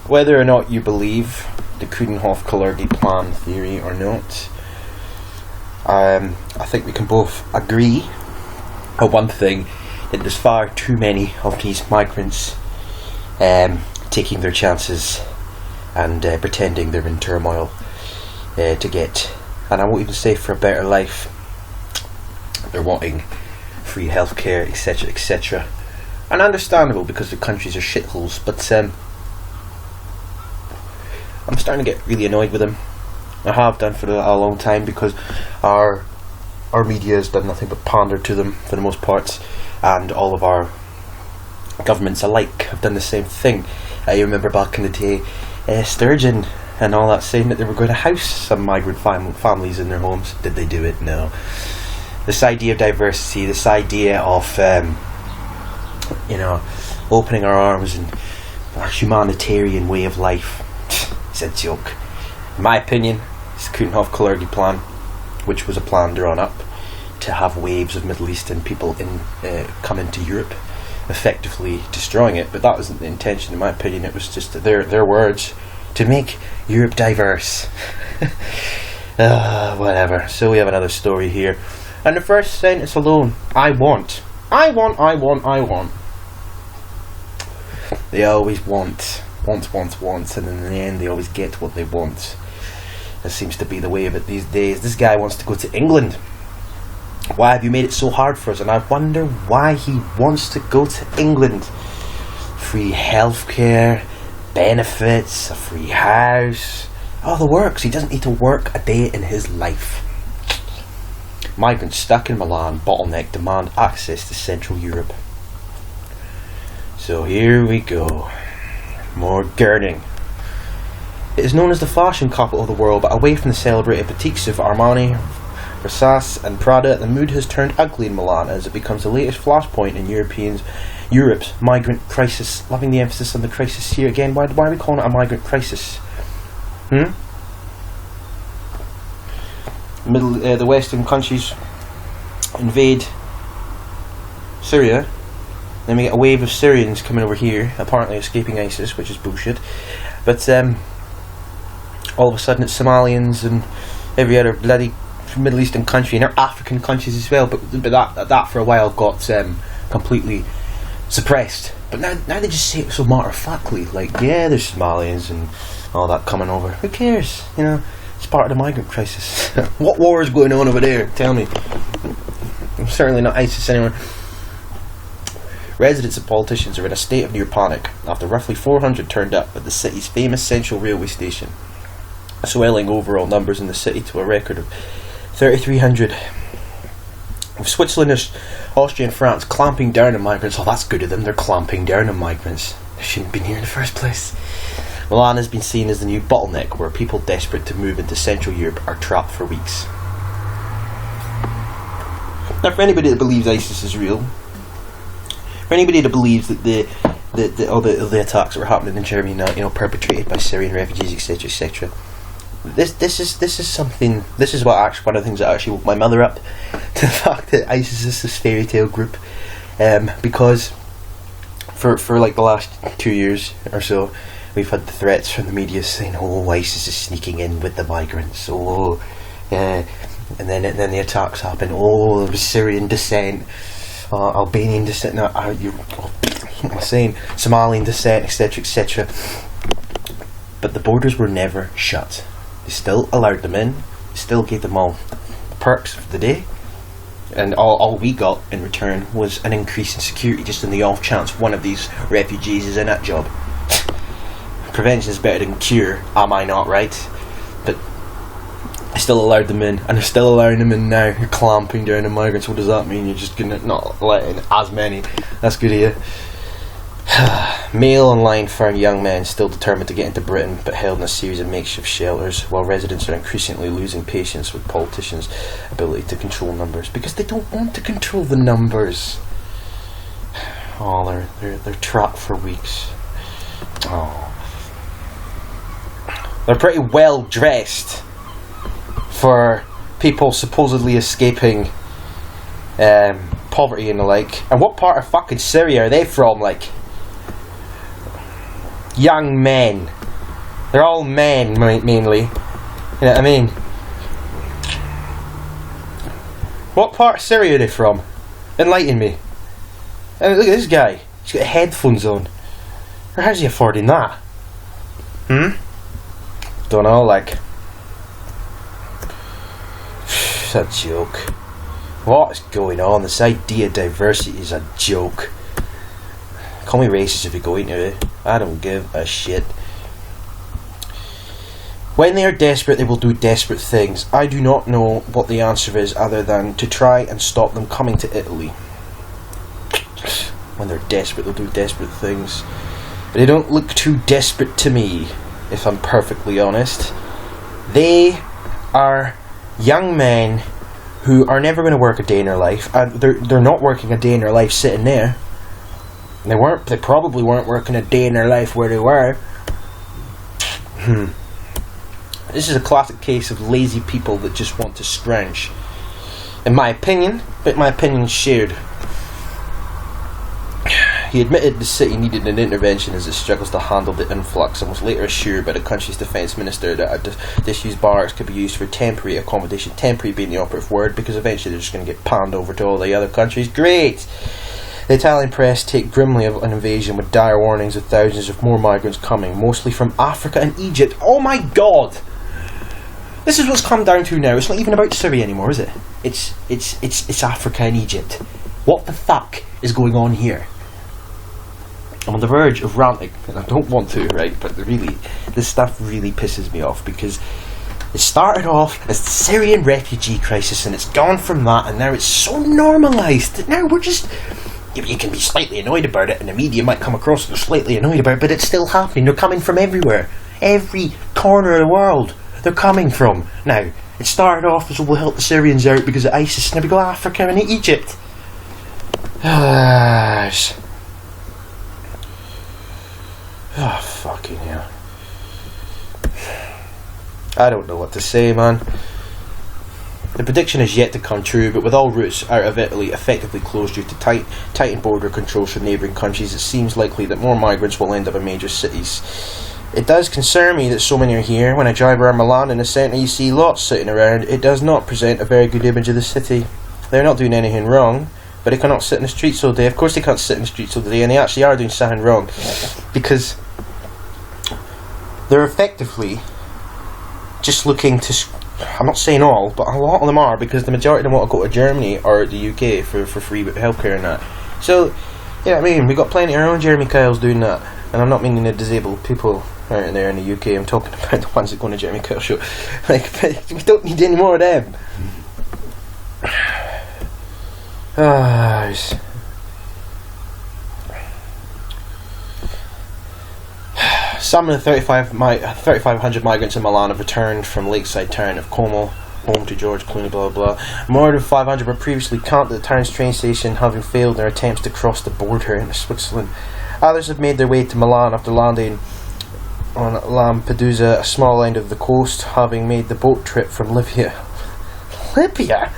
Whether or not you believe the Coudenhove-Kalergi plan theory or not, I think we can both agree on one thing, that there's far too many of these migrants taking their chances and pretending they're in turmoil to get, and I won't even say for a better life, they're wanting free healthcare, etc, etc, and understandable because the countries are shitholes, but I'm starting to get really annoyed with them. I have done for a long time, because our media has done nothing but pander to them for the most part, and all of our governments alike have done the same thing. I remember back in the day, Sturgeon and all that saying that they were going to house some migrant families in their homes. Did they do it? No. This idea of diversity, this idea of opening our arms and a humanitarian way of life, it's a joke. In my opinion, it's the Coudenhove-Kalergi plan, which was a plan drawn up to have waves of Middle Eastern people come into Europe, effectively destroying it. But that wasn't the intention, in my opinion. It was just their words to make Europe diverse. Whatever. So we have another story here, and the first sentence alone: I want. They always want, and in the end they always get what they want. That seems to be the way of it these days. This guy wants to go to England. Why have you made it so hard for us? And I wonder why he wants to go to England. Free healthcare, benefits, a free house, all the works. He doesn't need to work a day in his life. Migrants stuck in Milan, bottleneck, demand access to Central Europe. So here we go. More gurning. It is known as the fashion capital of the world, but away from the celebrated boutiques of Armani, Versace and Prada, the mood has turned ugly in Milan as it becomes the latest flashpoint in Europe's migrant crisis. Loving the emphasis on the crisis here again. Why are we calling it a migrant crisis? The Western countries invade Syria, then we get a wave of Syrians coming over here, apparently escaping ISIS, which is bullshit. But all of a sudden it's Somalians and every other bloody Middle Eastern country, and they're African countries as well. But that for a while got completely suppressed. But now they just say it so matter-of-factly, like, yeah, there's Somalians and all that coming over. Who cares? You know, it's part of the migrant crisis. What war is going on over there? Tell me. Certainly not ISIS anywhere. Residents and politicians are in a state of near panic after roughly 400 turned up at the city's famous central railway station, swelling overall numbers in the city to a record of 3,300. With Switzerland, Austria and France clamping down on migrants. Oh, that's good of them. They're clamping down on migrants. They shouldn't have been here in the first place. Milan has been seen as the new bottleneck where people desperate to move into Central Europe are trapped for weeks. Now, for anybody that believes ISIS is real, for anybody that believes that all the attacks that were happening in Germany now, perpetrated by Syrian refugees, etc., etc., this is something. This is one of the things that actually woke my mother up to the fact that ISIS is this fairy tale group, because for like the last 2 years or so, we've had the threats from the media saying, "Oh, ISIS is sneaking in with the migrants." Oh, and then the attacks happen. Oh, there was Syrian descent, Albanian descent. No, what am I saying? Somalian descent, etc., etc. But the borders were never shut. They still allowed them in. They still gave them all the perks of the day. And all we got in return was an increase in security, just in the off chance one of these refugees is in that job. Prevention is better than cure, am I not right? But I still allowed them in, and they're still allowing them in now. You're clamping down on migrants. What does that mean? You're just gonna not let in as many. That's good of you. Male online found young men still determined to get into Britain, but held in a series of makeshift shelters, while residents are increasingly losing patience with politicians' ability to control numbers, because they don't want to control the numbers. Oh, they're trapped for weeks. Oh, they're pretty well dressed for people supposedly escaping poverty and the like. And what part of fucking Syria are they from? Like, young men. They're all men, mainly. You know what I mean? What part of Syria are they from? Enlighten me. And look at this guy. He's got headphones on. How's he affording that? Don't know, like... It's a joke. What is going on? This idea of diversity is a joke. Call me racist if you go into it. I don't give a shit. When they are desperate, they will do desperate things. I do not know what the answer is other than to try and stop them coming to Italy. When they're desperate, they'll do desperate things. But they don't look too desperate to me, if I'm perfectly honest. They are young men who are never going to work a day in their life. They're not working a day in their life sitting there. They probably weren't working a day in their life where they were. This is a classic case of lazy people that just want to scrounge. In my opinion, but my opinion is shared. He admitted the city needed an intervention as it struggles to handle the influx, and was later assured by the country's defence minister that disused barracks could be used for temporary accommodation. Temporary being the operative word, because eventually they're just going to get panned over to all the other countries. Great! The Italian press take grimly of an invasion with dire warnings of thousands of more migrants coming, mostly from Africa and Egypt. Oh my god! This is what's come down to now. It's not even about Syria anymore, is it? It's Africa and Egypt. What the fuck is going on here? I'm on the verge of ranting, and I don't want to, right? But really, this stuff really pisses me off, because it started off as the Syrian refugee crisis, and it's gone from that, and now it's so normalised that now we're just... You can be slightly annoyed about it, and the media might come across as slightly annoyed about it, but it's still happening. They're coming from everywhere. Every corner of the world they're coming from. Now, it started off as, we'll help the Syrians out because of ISIS, and now we go Africa and Egypt. Oh, fucking hell. I don't know what to say, man. The prediction is yet to come true, but with all routes out of Italy effectively closed due to tightened border controls from neighbouring countries, it seems likely that more migrants will end up in major cities. It does concern me that so many are here. When I drive around Milan in the centre, you see lots sitting around. It does not present a very good image of the city. They're not doing anything wrong, but they cannot sit in the streets all day. Of course they can't sit in the streets all day, and they actually are doing something wrong, because they're effectively just looking to... I'm not saying all, but a lot of them are, because the majority of them want to go to Germany or the UK for free healthcare and that. So, yeah, I mean, we've got plenty of our own Jeremy Kyles doing that. And I'm not meaning the disabled people out there in the UK. I'm talking about the ones that go on a Jeremy Kyle show. Like, we don't need any more of them. Some of the 3,500 migrants in Milan have returned from lakeside town of Como, home to George Clooney, blah blah blah. More than 500 were previously camped at the town's train station, having failed their attempts to cross the border into Switzerland. Others have made their way to Milan after landing on Lampedusa, a small end of the coast, having made the boat trip from Libya. Libya?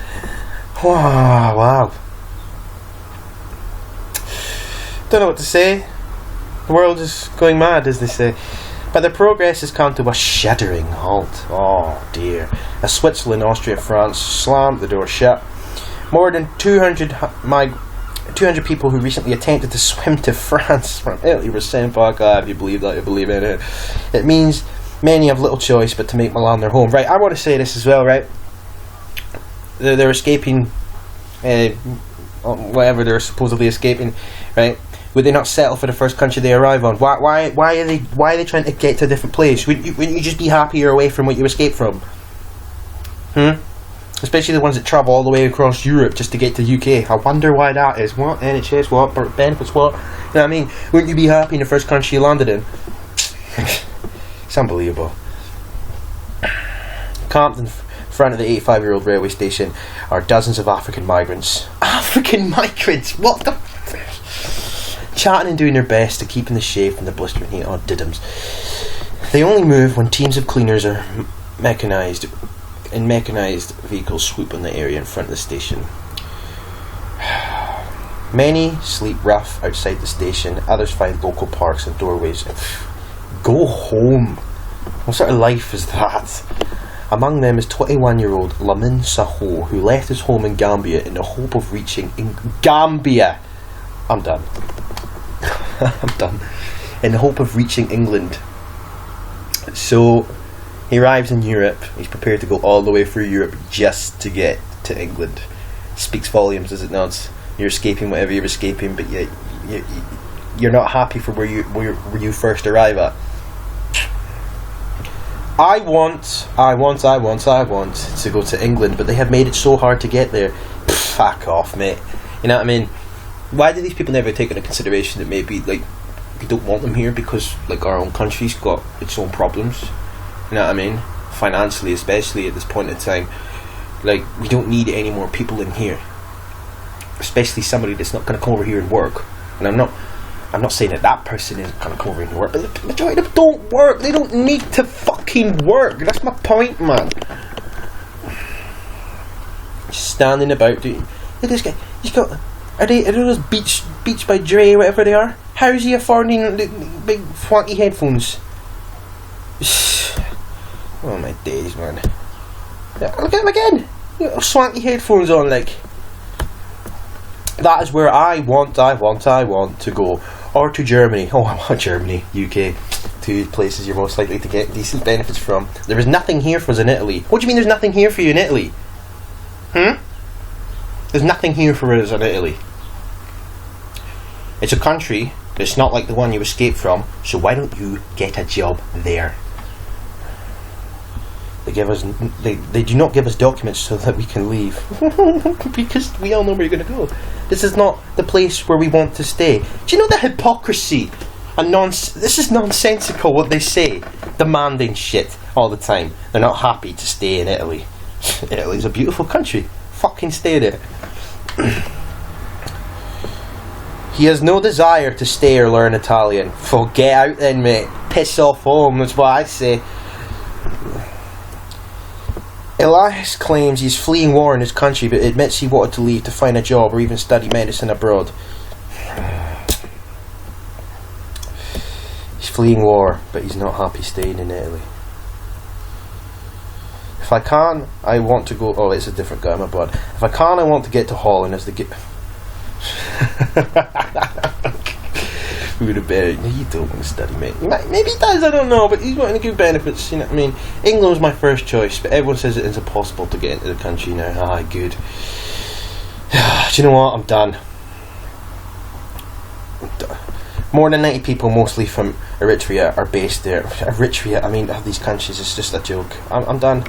Wow. Don't know what to say. The world is going mad, as they say. But their progress has come to a shuddering halt. Oh dear. As Switzerland, Austria, France slammed the door shut. More than 200 people who recently attempted to swim to France from Italy were sent back. If you believe that, you believe in it. It means many have little choice but to make Milan their home. Right, I want to say this as well, right? They're escaping, whatever they're supposedly escaping, right? Would they not settle for the first country they arrive on? Why are they trying to get to a different place? Wouldn't you just be happier away from what you escaped from? Especially the ones that travel all the way across Europe just to get to the UK. I wonder why that is. What? NHS, what? Benefits, what? You know what I mean? Wouldn't you be happy in the first country you landed in? It's unbelievable. Camped in front of the 85-year-old railway station are dozens of African migrants. African migrants? What the... Chatting and doing their best to keep in the shade from the blistering heat. Oh, diddums. They only move when teams of cleaners are mechanised vehicles swoop on the area in front of the station. Many sleep rough outside the station. Others find local parks and doorways Go home. What sort of life is that? Among them is 21-year-old Lamin Saho, who left his home in Gambia in the hope of reaching Gambia. I'm done. I'm done. In the hope of reaching England. So he arrives in Europe. He's prepared to go all the way through Europe just to get to England. Speaks volumes, does it not? You're escaping whatever you're escaping, but you're not happy for where you first arrive at. I want to go to England, but they have made it so hard to get there. Fuck off, mate. You know what I mean? Why do these people never take into consideration that maybe, like, we don't want them here because, like, our own country's got its own problems? You know what I mean? Financially, especially at this point in time. Like, we don't need any more people in here. Especially somebody that's not going to come over here and work. And I'm not saying that person isn't going to come over here and work, but the majority of them don't work. They don't need to fucking work. That's my point, man. Just standing about doing... Look at this guy. He's got... Are those Beats by Dre, whatever they are? How is he affording the big swanky headphones? Oh my days, man. Look at him again. Swanky headphones on, like... That is where I want to go. Or to Germany. Oh, I want Germany, UK. Two places you're most likely to get decent benefits from. There is nothing here for us in Italy. What do you mean there's nothing here for you in Italy? There's nothing here for us in Italy. It's a country that's not like the one you escaped from, so why don't you get a job there? They do not give us documents so that we can leave. Because we all know where you're going to go. This is not the place where we want to stay. Do you know the hypocrisy and this is nonsensical what they say, demanding shit all the time. They're not happy to stay in Italy. Italy's a beautiful country. Fucking stay there. He has no desire to stay or learn Italian. So get out then, mate. Piss off home, that's what I say. Elias claims he's fleeing war in his country, but admits he wanted to leave to find a job or even study medicine abroad. He's fleeing war, but he's not happy staying in Italy. If I can, I want to go... Oh, it's a different guy, my bad. If I can, I want to get to Holland as the... Who would have bet? You don't want to study, mate. Maybe he does, I don't know, but he's wanting to give benefits, you know what I mean? England was my first choice, but everyone says it is impossible to get into the country now. Ah, good. Do you know what? I'm done. More than 90 people, mostly from Eritrea, are based there. Eritrea, I mean, these countries, it's just a joke. I'm done.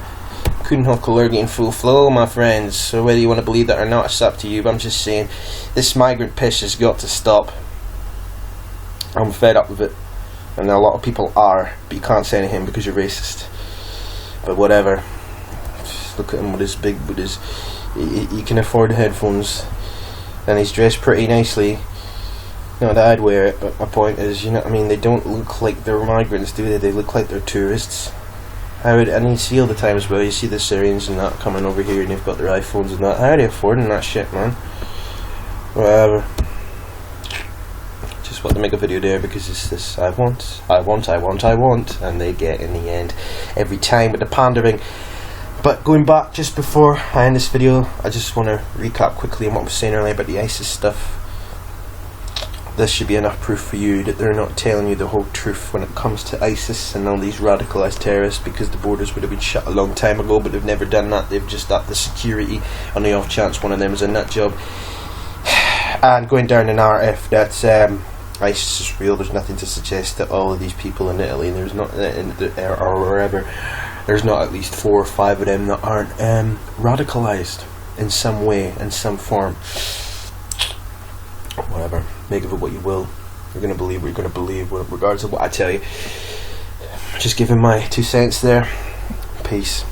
Couldn't have Kalergi in full flow, my friends. So whether you want to believe that or not, it's up to you. But I'm just saying, this migrant piss has got to stop. I'm fed up with it, and a lot of people are, but you can't say anything because you're racist. But whatever. Just look at him with his big, he can afford the headphones, and he's dressed pretty nicely. You know, that I'd wear it, but my point is, you know what I mean, they don't look like they're migrants, do they? They look like they're tourists. And you see all the time as well, you see the Syrians and that coming over here, and they've got their iPhones and that. How are they affording that shit, man? Whatever. Just want to make a video there because it's this I want, and they get in the end every time with the pandering. But going back just before I end this video, I just want to recap quickly on what I was saying earlier about the ISIS stuff. This should be enough proof for you that they're not telling you the whole truth when it comes to ISIS and all these radicalised terrorists, because the borders would have been shut a long time ago, but they've never done that. They've just upped the security on the off chance one of them is in that job. And going down the narrative that ISIS is real, there's nothing to suggest that all of these people in Italy, there's not or wherever, there's not at least 4 or 5 of them that aren't radicalised in some way, in some form. Whatever, make of it what you will. You're going to believe what you're going to believe, regardless of what I tell you. Just giving my 2 cents there. Peace.